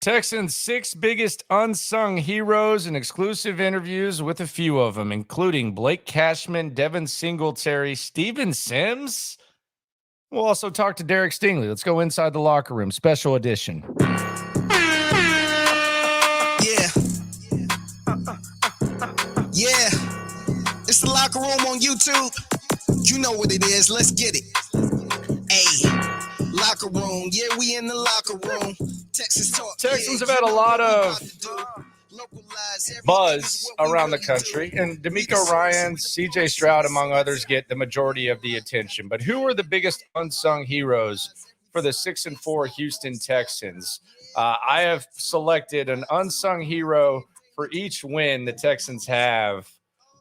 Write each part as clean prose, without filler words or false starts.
Texans' 6 biggest unsung heroes and exclusive interviews with a few of them, including Blake Cashman, Devin Singletary, Steven Sims. We'll also talk to Derek Stingley. Let's go inside the locker room, special edition. Yeah. It's the locker room on YouTube. You know what it is. Let's get it. Hey, locker room. Yeah, we in the locker room. Texans have had a lot of buzz around the country, and DeMeco Ryans, CJ Stroud, among others, get the majority of the attention. But who are the biggest unsung heroes for the 6-4 Houston Texans? I have selected an unsung hero for each win the Texans have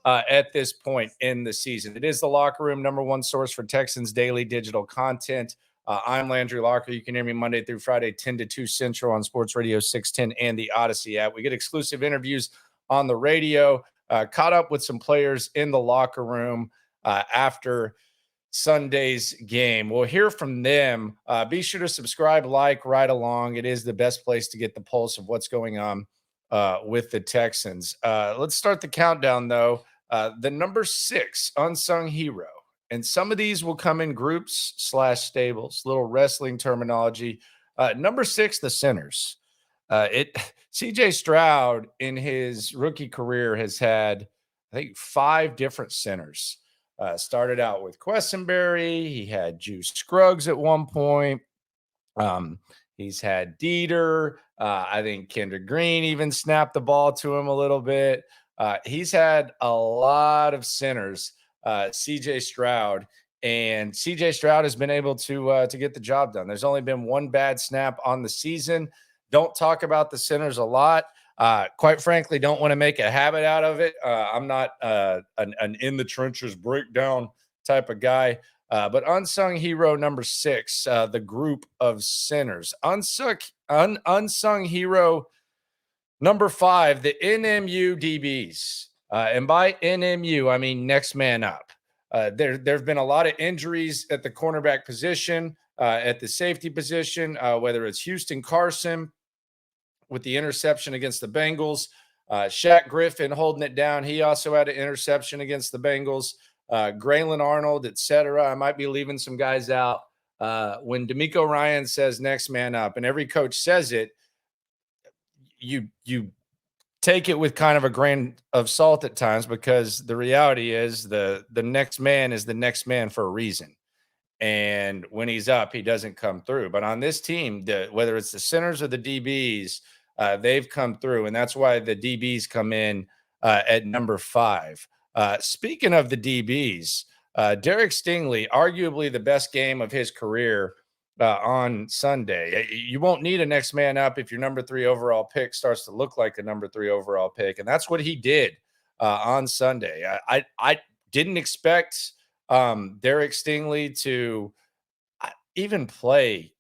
at this point in the season. It is the Locker Room, number one source for Texans daily digital content. I'm Landry Locker. You can hear me Monday through Friday, 10 to 2 Central on Sports Radio 610 and the Odyssey app. We get exclusive interviews on the radio, caught up with some players in the locker room after Sunday's game. We'll hear from them. Be sure to subscribe, like, right along. It is the best place to get the pulse of what's going on with the Texans. Let's start the countdown, though. The number 6 unsung hero. And some of these will come in groups / stables, little wrestling terminology. Number 6, the centers. CJ Stroud in his rookie career has had, I think, 5 different centers. Started out with Quessenberry. He had Juice Scruggs at one point. He's had Dieter. I think Kendrick Green even snapped the ball to him a little bit. He's had a lot of centers. CJ Stroud, and CJ Stroud has been able to get the job done. There's only been one bad snap on the season. Don't talk about the centers a lot. Quite frankly, don't want to make a habit out of it. I'm not an in the trenches breakdown type of guy. But unsung hero number 6, the group of centers. Unsung hero number 5, the NMU DBs. And by NMU, I mean next man up. There have been a lot of injuries at the cornerback position, at the safety position, whether it's Houston Carson with the interception against the Bengals, Shaq Griffin holding it down. He also had an interception against the Bengals, Graylin Arnold, etc. I might be leaving some guys out. When DeMeco Ryans says next man up, and every coach says it, you take it with kind of a grain of salt at times, because the reality is the next man is the next man for a reason. And when he's up, he doesn't come through. But on this team, whether it's the centers or the DBs, they've come through. And that's why the DBs come in at number 5. Speaking of the DBs, Derek Stingley, arguably the best game of his career on Sunday. You won't need a next man up if your number 3 overall pick starts to look like a number 3 overall pick. And that's what he did on Sunday. I didn't expect Derek Stingley to even play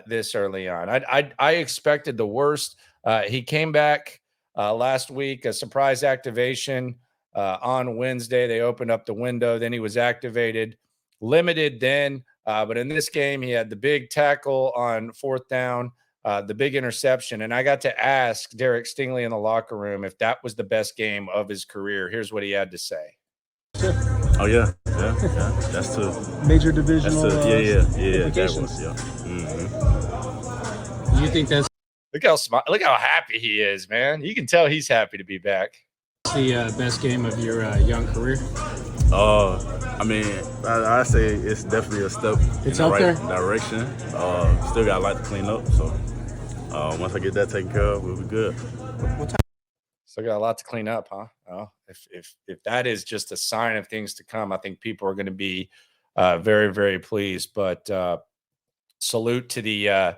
this early on. I expected the worst. He came back last week, a surprise activation on Wednesday. They opened up the window. Then he was activated, limited then. But in this game, he had the big tackle on 4th down, the big interception. And I got to ask Derek Stingley in the locker room if that was the best game of his career. Here's what he had to say. Oh, yeah. That's the major divisional. Yeah. That was, yeah. Mm-hmm. You think that's look how happy he is, man. You can tell he's happy to be back. the best game of your young career? I mean, I say it's definitely a step in the right direction. Still got a lot to clean up, so once I get that taken care of, we'll be good. Still got a lot to clean up, huh? Well, if that is just a sign of things to come, I think people are going to be very, very pleased. But salute to the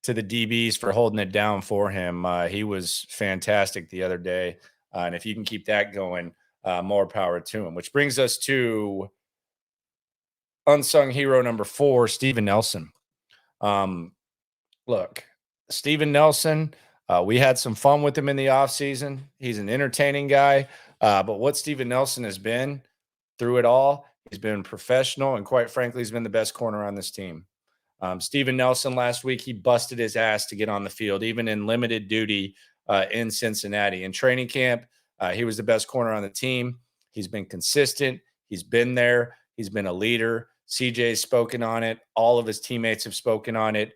DBs for holding it down for him. He was fantastic the other day, and if you can keep that going, more power to him. Which brings us to unsung hero number 4, Steven Nelson. Look, Steven Nelson, we had some fun with him in the offseason. He's an entertaining guy. But what Steven Nelson has been through it all, he's been professional, and quite frankly, he's been the best corner on this team. Steven Nelson last week, he busted his ass to get on the field, even in limited duty in Cincinnati. In training camp, he was the best corner on the team. He's been consistent. He's been there. He's been a leader. CJ's spoken on it. All of his teammates have spoken on it.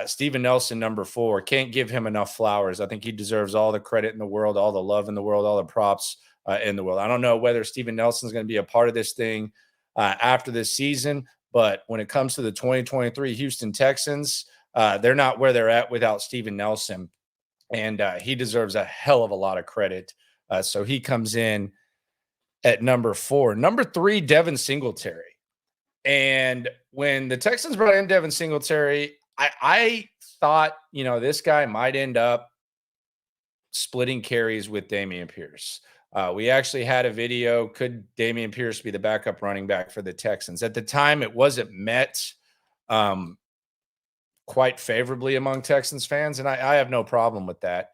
Steven Nelson, number 4, can't give him enough flowers. I think he deserves all the credit in the world, all the love in the world, all the props in the world. I don't know whether Steven Nelson is going to be a part of this thing after this season, but when it comes to the 2023 Houston Texans, they're not where they're at without Steven Nelson, and he deserves a hell of a lot of credit. So he comes in at number 4. Number 3, Devin Singletary. And when the Texans brought in Devin Singletary, I thought, this guy might end up splitting carries with Dameon Pierce. We actually had a video. Could Dameon Pierce be the backup running back for the Texans? At the time, it wasn't met quite favorably among Texans fans, and I have no problem with that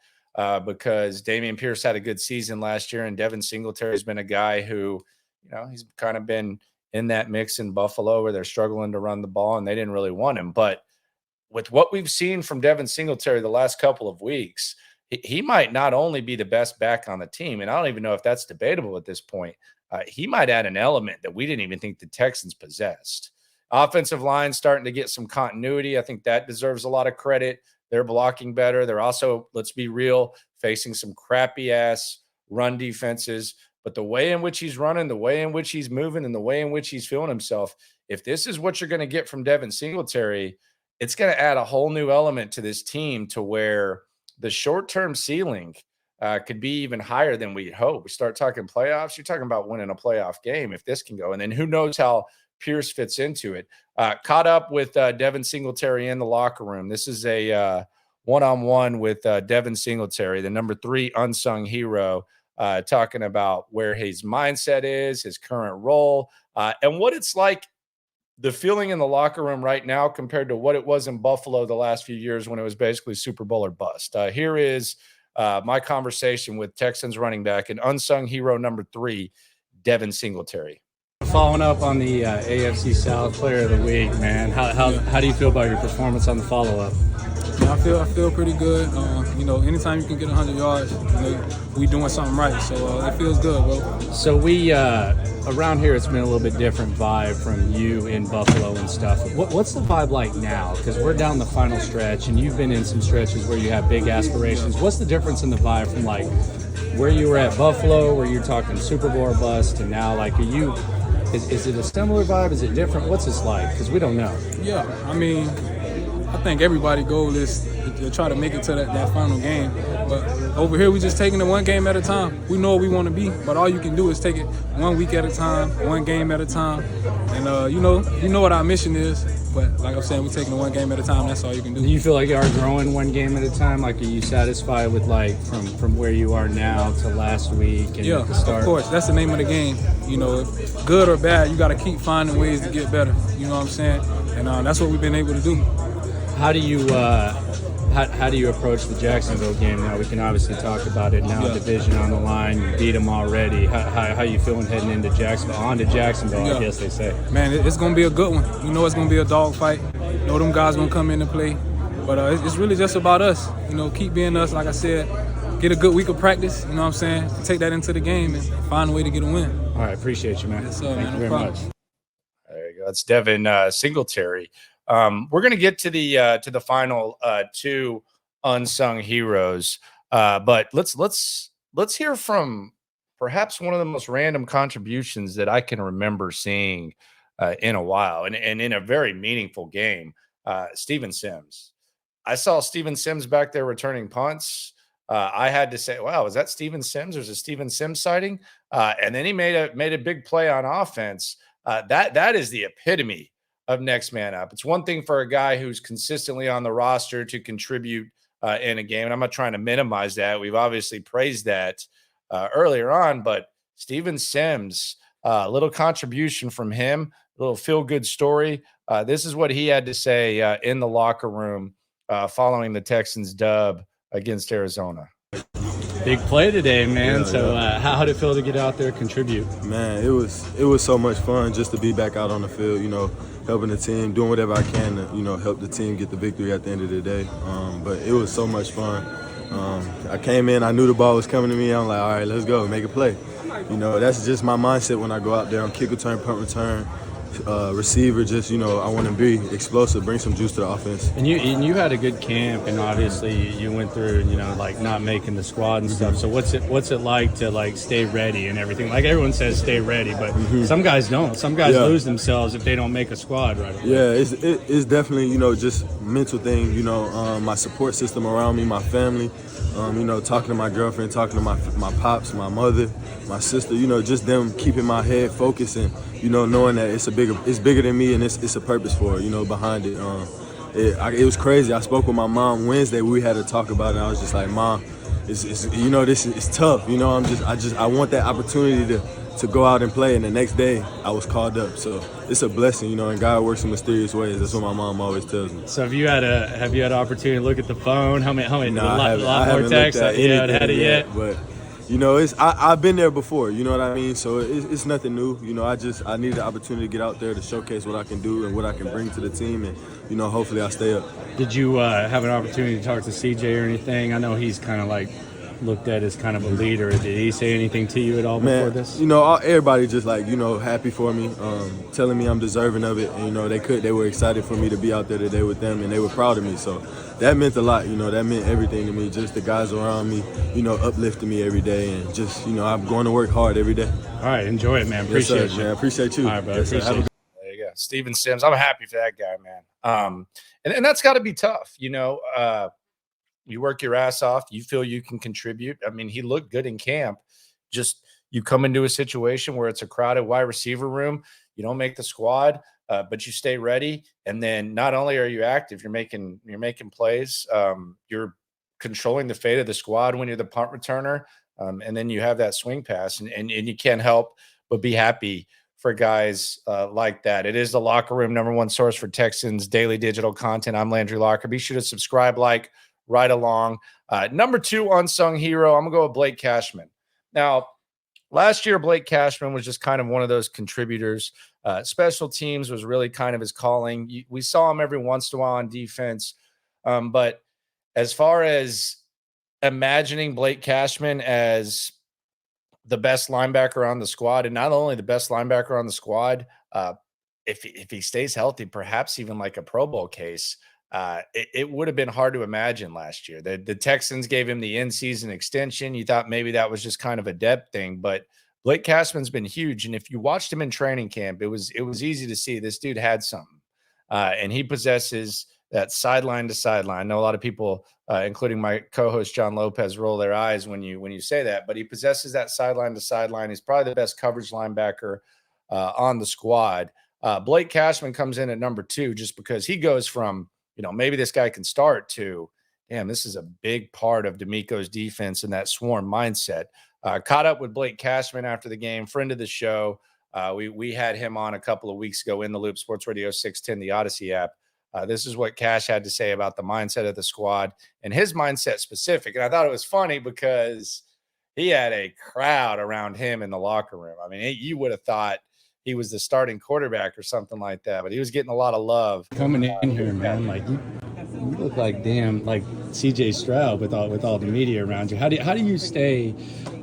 because Dameon Pierce had a good season last year, and Devin Singletary has been a guy who, he's kind of been in that mix in Buffalo where they're struggling to run the ball, and they didn't really want him. But with what we've seen from Devin Singletary the last couple of weeks, he might not only be the best back on the team, and I don't even know if that's debatable at this point. He might add an element that we didn't even think the Texans possessed. Offensive line starting to get some continuity. I think that deserves a lot of credit. They're blocking better. They're also, let's be real, facing some crappy-ass run defenses. But the way in which he's running, the way in which he's moving, and the way in which he's feeling himself, if this is what you're going to get from Devin Singletary, it's going to add a whole new element to this team to where the short-term ceiling could be even higher than we hope. We start talking playoffs. You're talking about winning a playoff game if this can go. And then who knows how Pierce fits into it. Caught up with Devin Singletary in the locker room. This is a one-on-one with Devin Singletary, the number 3 unsung hero, talking about where his mindset is, his current role, and what it's like, the feeling in the locker room right now compared to what it was in Buffalo the last few years when it was basically Super Bowl or bust. Here is my conversation with Texans running back and unsung hero number 3, Devin Singletary. Following up on the AFC South Player of the Week, man, how do you feel about your performance on the follow-up? Yeah, I feel pretty good. Anytime you can get 100 yards, we doing something right. So it feels good, bro. So we around here, it's been a little bit different vibe from you in Buffalo and stuff. What's the vibe like now? Because we're down the final stretch, and you've been in some stretches where you have big aspirations. What's the difference in the vibe from like where you were at Buffalo, where you're talking Super Bowl or bust, and now like is it a similar vibe? Is it different? What's this like? Because we don't know. Yeah, I think everybody's goal is to try to make it to that final game. But over here, we just taking it one game at a time. We know what we want to be, but all you can do is take it 1 week at a time, 1 game at a time. And you know what our mission is. But like I'm saying, we're taking it 1 game at a time. That's all you can do. Do you feel like you are growing 1 game at a time? Like, are you satisfied with like from where you are now to last week and at the start? Of course. That's the name of the game. If good or bad, you got to keep finding ways to get better. You know what I'm saying? And that's what we've been able to do. How do you approach the Jacksonville game now? We can obviously talk about it now. Yeah. Division on the line, you beat them already. How you feeling heading into Jacksonville? On to Jacksonville, yeah. I guess they say. Man, it's gonna be a good one. It's gonna be a dogfight. Them guys gonna come in and play. But it's really just about us. Keep being us. Like I said, get a good week of practice. You know what I'm saying? Take that into the game and find a way to get a win. All right, appreciate you, man. Yes, sir, Thank you very much. There you go. That's Devin Singletary. We're going to get to the final 2 unsung heroes, but let's hear from perhaps one of the most random contributions that I can remember seeing in a while, and in a very meaningful game. Steven Sims. I saw Steven Sims back there returning punts. I had to say, "Wow, is that Steven Sims? There's a Steven Sims sighting." And then he made a big play on offense. That is the epitome of next man up. It's one thing for a guy who's consistently on the roster to contribute in a game, and I'm not trying to minimize that. We've obviously praised that earlier on, but Steven Sims, a little contribution from him, a little feel-good story. This is what he had to say in the locker room following the Texans' dub against Arizona. big play today, man. Yeah, So how did it feel to get out there and contribute? Man, it was so much fun just to be back out on the field, helping the team, doing whatever I can to, help the team get the victory at the end of the day. But it was so much fun. I came in, I knew the ball was coming to me. I'm like, all right, let's go, make a play. That's just my mindset when I go out there on kick return, punt return, receiver. Just I want to be explosive, bring some juice to the offense. And you had a good camp, and obviously you went through like not making the squad and stuff. So what's it like to stay ready and everything? Like everyone says, stay ready, but some guys don't. Some guys lose themselves if they don't make a squad right away. Yeah, it's definitely just mental thing. My support system around me, my family. Talking to my girlfriend, talking to my pops, my mother, my sister. Just them keeping my head focused and knowing that it's bigger than me and it's a purpose for it. Behind it. It was crazy. I spoke with my mom Wednesday. We had to talk about it. And I was just like, Mom, this is tough. I want that opportunity to go out and play. And the next day, I was called up. So it's a blessing, and God works in mysterious ways. That's what my mom always tells me. So have you had an opportunity to look at the phone? How many? No, a lot more texts. You haven't had it yet. But I've been there before. You know what I mean? So it's nothing new. I need the opportunity to get out there to showcase what I can do and what I can bring to the team, and hopefully I stay up. Did you have an opportunity to talk to CJ or anything? I know he's kind of like looked at as kind of a leader. Did he say anything to you at all before this? Everybody just happy for me, telling me I'm deserving of it. And, they were excited for me to be out there today with them, and they were proud of me. So that meant a lot. That meant everything to me. Just the guys around me, uplifting me every day, and just I'm going to work hard every day. All right, enjoy it, man. Appreciate you. Man. Appreciate you. All right, bro. Yes, appreciate you. There you go, Steven Sims. I'm happy for that guy, man. And that's got to be tough. You work your ass off. You feel you can contribute. I mean, he looked good in camp. Just you come into a situation where it's a crowded wide receiver room. You don't make the squad, but you stay ready. And then not only are you active, you're making plays. You're controlling the fate of the squad when you're the punt returner. And then you have that swing pass, and you can't help but be happy for guys like that. It is the Locker Room, #1 source for Texans daily digital content. I'm Landry Locker. Be sure to subscribe, right along. #2 unsung hero, I'm going to go with Blake Cashman. Now, last year, Blake Cashman was just kind of one of those contributors. Special teams was really kind of his calling. We saw him every once in a while on defense. But as far as imagining Blake Cashman as the best linebacker on the squad, and not only the best linebacker on the squad, if he stays healthy, perhaps even like a Pro Bowl case, it would have been hard to imagine last year. The Texans gave him the in-season extension. You thought maybe that was just kind of a depth thing, but Blake Cashman's been huge. And if you watched him in training camp, it was easy to see this dude had something. And he possesses that sideline to sideline. I know a lot of people, including my co-host John Lopez, roll their eyes when you say that, but he possesses that sideline to sideline. He's probably the best coverage linebacker on the squad. Blake Cashman comes in at #2 just because he goes from, maybe this guy can start to, damn, this is a big part of D'Amico's defense and that swarm mindset. Caught up with Blake Cashman after the game, friend of the show. We had him on a couple of weeks ago in the Loop, Sports Radio 610, the Odyssey app. This is what Cash had to say about the mindset of the squad and his mindset specific. And I thought it was funny because he had a crowd around him in the locker room. I mean, you would have thought he was the starting quarterback or something like that, but he was getting a lot of love. Coming in here, man, like you look like CJ Stroud with all the media around you. How do you stay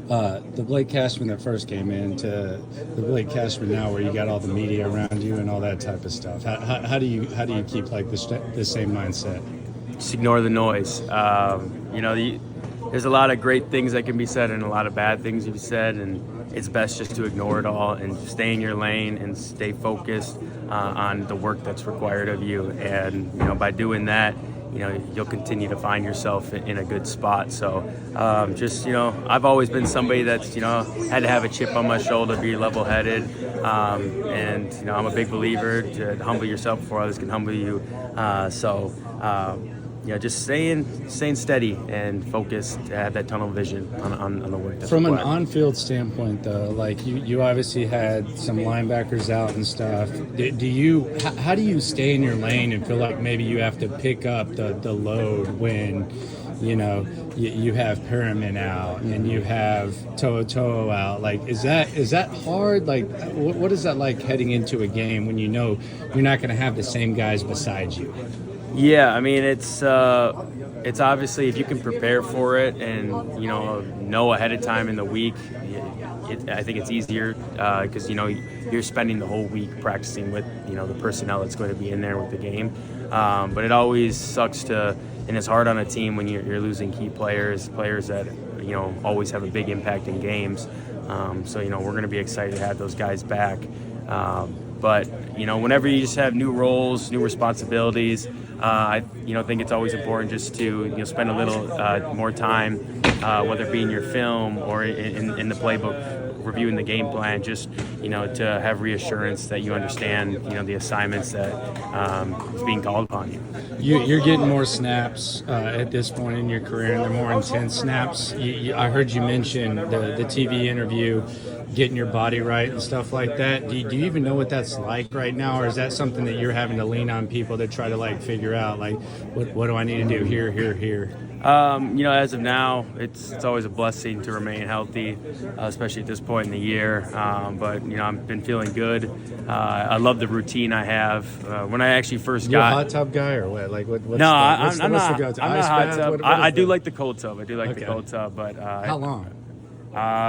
the Blake Cashman that first came in to the Blake Cashman now, where you got all the media around you and all that type of stuff? How do you keep like the same mindset? Just ignore the noise. There's a lot of great things that can be said and a lot of bad things to be said, and it's best just to ignore it all and stay in your lane and stay focused on the work that's required of you. And by doing that, you'll continue to find yourself in a good spot. So I've always been somebody that's had to have a chip on my shoulder, be level-headed, and I'm a big believer to humble yourself before others can humble you. just staying steady and focused, to have that tunnel vision on the work. From an on-field standpoint, though, like you obviously had some linebackers out and stuff. How do you stay in your lane and feel like maybe you have to pick up the load when, you have Perriman out and you have To'o out? Like, is that hard? Like, what is that like heading into a game when you know you're not going to have the same guys beside you? Yeah, I mean, it's obviously, if you can prepare for it and know ahead of time in the week, I think it's easier because you're spending the whole week practicing with the personnel that's going to be in there with the game. But it always sucks and it's hard on a team when you're losing key players that always have a big impact in games. So we're going to be excited to have those guys back. But whenever you just have new roles, new responsibilities, I think it's always important just to spend a little more time, whether it be in your film or in the playbook, reviewing the game plan, just to have reassurance that you understand the assignments that is being called upon you. You're getting more snaps at this point in your career, and they're more intense snaps. I heard you mention the TV interview, getting your body right and stuff like that. Do you even know what that's like right now, or is that something that you're having to lean on people to try to figure out, what do I need to do here? As of now, it's always a blessing to remain healthy, especially at this point in the year. But I've been feeling good. I love the routine I have. When I actually first got a hot tub guy or what? I'm not hot tub. I do like the cold tub. The cold tub, but how long?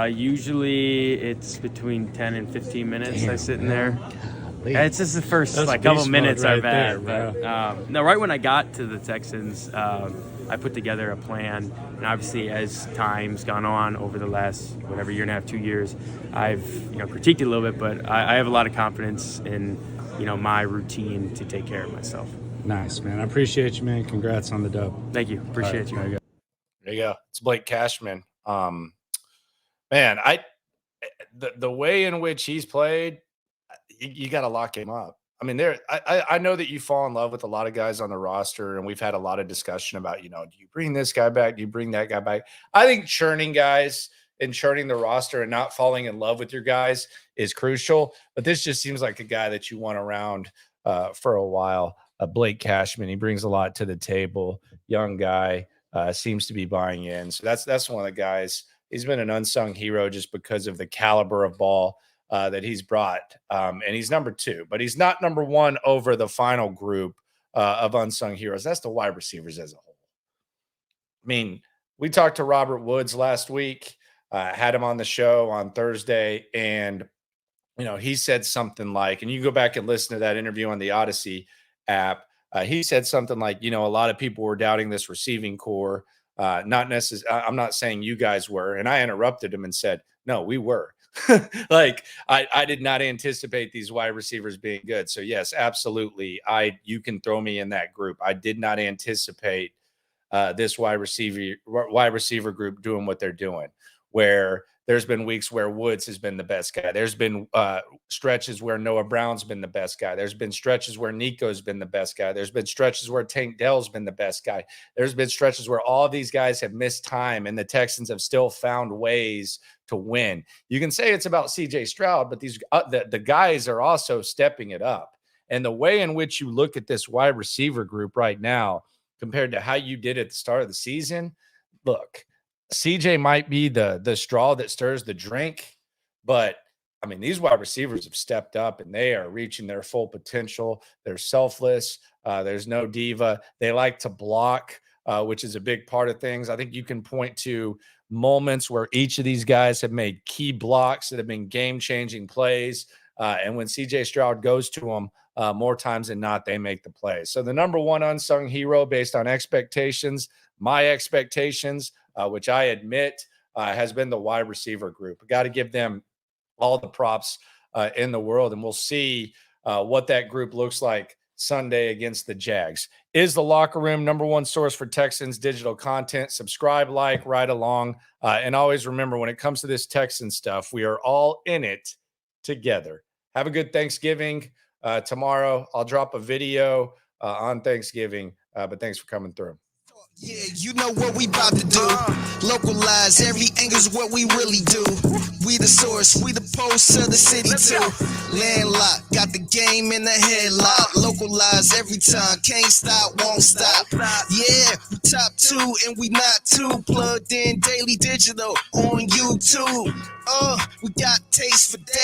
Usually it's between 10 and 15 minutes. Damn, I sit in there. It's just the first couple minutes right are bad. There, but right when I got to the Texans, I put together a plan. And obviously, as time's gone on over the last year and a half, 2 years, I've critiqued it a little bit, but I have a lot of confidence in my routine to take care of myself. Nice, man. I appreciate you, man. Congrats on the dub. Thank you. Appreciate you. There you go. It's Blake Cashman. Man, the way in which he's played, you got to lock him up. I mean, I know that you fall in love with a lot of guys on the roster, and we've had a lot of discussion about, do you bring this guy back? Do you bring that guy back? I think churning guys and churning the roster and not falling in love with your guys is crucial. But this just seems like a guy that you want around for a while. Blake Cashman, he brings a lot to the table. Young guy, seems to be buying in. So that's one of the guys. He's been an unsung hero just because of the caliber of ball that he's brought. And he's number 2, but he's not number 1 over the final group of unsung heroes. That's the wide receivers as a whole. I mean, we talked to Robert Woods last week, had him on the show on Thursday, and, he said something like, and you go back and listen to that interview on the Odyssey app, he said something like, a lot of people were doubting this receiving core. Not necessarily, I'm not saying you guys were. And I interrupted him and said, no, we were. I did not anticipate these wide receivers being good. So yes, absolutely. You can throw me in that group. I did not anticipate this wide receiver group doing what they're doing, where there's been weeks where Woods has been the best guy. There's been stretches where Noah Brown's been the best guy. There's been stretches where Nico's been the best guy. There's been stretches where Tank Dell's been the best guy. There's been stretches where all of these guys have missed time and the Texans have still found ways to win. You can say it's about CJ Stroud, but these the guys are also stepping it up. And the way in which you look at this wide receiver group right now compared to how you did at the start of the season, look, CJ might be the straw that stirs the drink, but I mean, these wide receivers have stepped up and they are reaching their full potential. They're selfless. There's no diva. They like to block, which is a big part of things. I think you can point to moments where each of these guys have made key blocks that have been game-changing plays. And when CJ Stroud goes to them, more times than not, they make the play. So the number 1 unsung hero based on expectations, my expectations, which I admit has been the wide receiver group. Got to give them all the props in the world, and we'll see what that group looks like Sunday against the Jags. Is the Locker Room number 1 source for Texans digital content? Subscribe, like, ride along, and always remember, when it comes to this Texan stuff, we are all in it together. Have a good Thanksgiving. Tomorrow I'll drop a video on Thanksgiving, but thanks for coming through. Yeah, you know what we about to do. Localize every angle's what we really do. We the source, we the pulse of the city too. Landlocked, got the game in the headlock. Localize every time, can't stop, won't stop. Yeah, we top 2 and we not too. Plugged in daily digital on YouTube. We got taste for days.